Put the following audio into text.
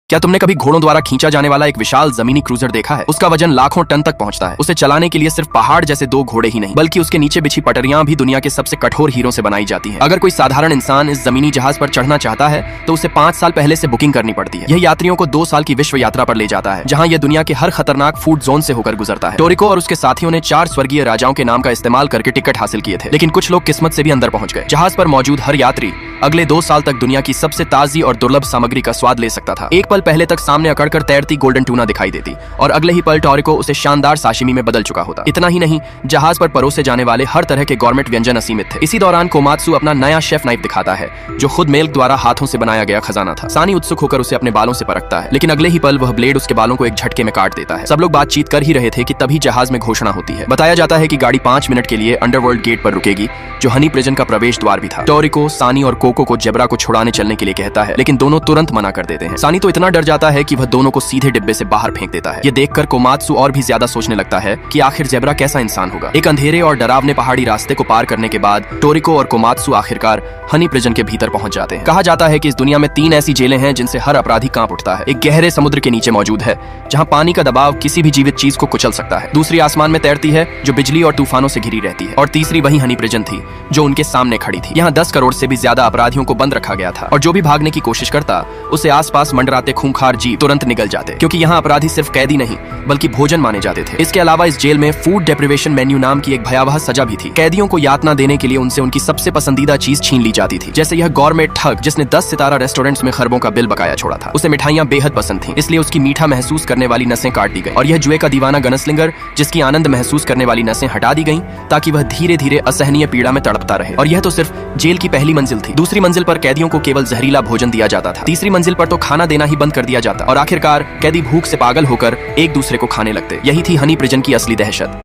क्या तुमने कभी घोड़ों द्वारा खींचा जाने वाला एक विशाल जमीनी क्रूजर देखा है? उसका वजन लाखों टन तक पहुंचता है। उसे चलाने के लिए सिर्फ पहाड़ जैसे दो घोड़े ही नहीं बल्कि उसके नीचे बिछी पटरियां भी दुनिया के सबसे कठोर हीरों से बनाई जाती है। अगर कोई साधारण इंसान इस जमीनी जहाज पर चढ़ना चाहता है तो उसे 5 साल पहले से बुकिंग करनी पड़ती है। यह यात्रियों को 2 साल की विश्व यात्रा पर ले जाता है, जहाँ यह दुनिया के हर खतरनाक फूड जोन से होकर गुजरता है। टोरिको और उसके साथियों ने 4 स्वर्गीय राजाओं के नाम का इस्तेमाल करके टिकट हासिल किए थे, लेकिन कुछ लोग किस्मत से भी अंदर पहुंच गए। जहाज पर मौजूद हर यात्री अगले 2 साल तक दुनिया की सबसे ताजी और दुर्लभ सामग्री का स्वाद ले सकता था। एक पल पहले तक सामने अकड़कर तैरती गोल्डन टूना दिखाई देती और अगले ही पल टोरिको उसे शानदार साशिमी में बदल चुका होता। इतना ही नहीं, जहाज पर परोसे जाने वाले हर तरह के गवर्नमेंट व्यंजन असीमित थे। इसी दौरान कोमात्सु अपना नया शेफ नाइफ दिखाता है, जो खुद मेल्क द्वारा हाथों से बनाया गया खजाना था। सानी उत्सुक होकर उसे अपने बालों से परखता है, लेकिन अगले ही पल वह ब्लेड उसके बालों को एक झटके में काट देता है। सब लोग बातचीत कर ही रहे थे कि तभी जहाज में घोषणा होती है। बताया जाता है कि गाड़ी 5 मिनट के लिए अंडरवर्ल्ड गेट पर रुकेगी, जो हनी प्रिजन का प्रवेश द्वार भी था। टोरिको सानी और कोको को जेब्रा को छुड़ाने चलने के लिए कहता है, लेकिन दोनों तुरंत मना कर देते हैं। सानी तो इतना डर जाता है कि वह दोनों को सीधे डिब्बे से बाहर फेंक देता है। ये देखकर कोमात्सु और भी ज्यादा सोचने लगता है कि आखिर जेब्रा कैसा इंसान होगा। एक अंधेरे और डरावने पहाड़ी रास्ते को पार करने के बाद टोरिको और कोमात्सु आखिरकार हनी प्रिजन के भीतर पहुंच जाते हैं। कहा जाता है कि इस दुनिया में 3 ऐसी जेलें हैं जिनसे हर अपराधी कांप उठता है। एक गहरे समुद्र के नीचे मौजूद है, जहां पानी का दबाव किसी भी जीवित चीज को कुचल सकता है। दूसरी आसमान में तैरती है, जो बिजली और तूफानों से घिरी रहती है। और तीसरी वही हनी प्रिजन थी, जो उनके सामने खड़ी थी। यहाँ 10 करोड़ से भी ज्यादा अपराधियों को बंद रखा गया था, और जो भी भागने की कोशिश करता उसे आसपास मंडराते खूंखार जीव तुरंत निगल जाते, क्योंकि यहाँ अपराधी सिर्फ कैदी नहीं बल्कि भोजन माने जाते थे। इसके अलावा इस जेल में फूड डेप्रिवेशन मेन्यू नाम की एक भयावह सजा भी थी। कैदियों को यातना देने के लिए उनसे उनकी सबसे पसंदीदा चीज छीन ली जाती थी। जैसे यह गवर्नमेंट ठग जिसने 10 सितारा रेस्टोरेंट्स में खरबों का बिल बकाया छोड़ा था, उसे मिठाइयां बेहद पसंद थी, इसलिए उसकी मीठा महसूस करने वाली नसें काट दी गई। और यह जुए का दीवाना गनस्लिंगर, जिसकी आनंद महसूस करने वाली नसें हटा दी गईं, ताकि वह धीरे धीरे असहनीय पीड़ा में तड़पता रहे। और यह तो सिर्फ जेल की पहली मंजिल थी। दूसरी मंजिल पर कैदियों को केवल जहरीला भोजन दिया जाता था। तीसरी मंजिल पर तो खाना देना ही बंद कर दिया जाता, और आखिरकार कैदी भूख से पागल होकर एक दूसरे को खाने लगते। यही थी हनी प्रिजन की असली दहशत।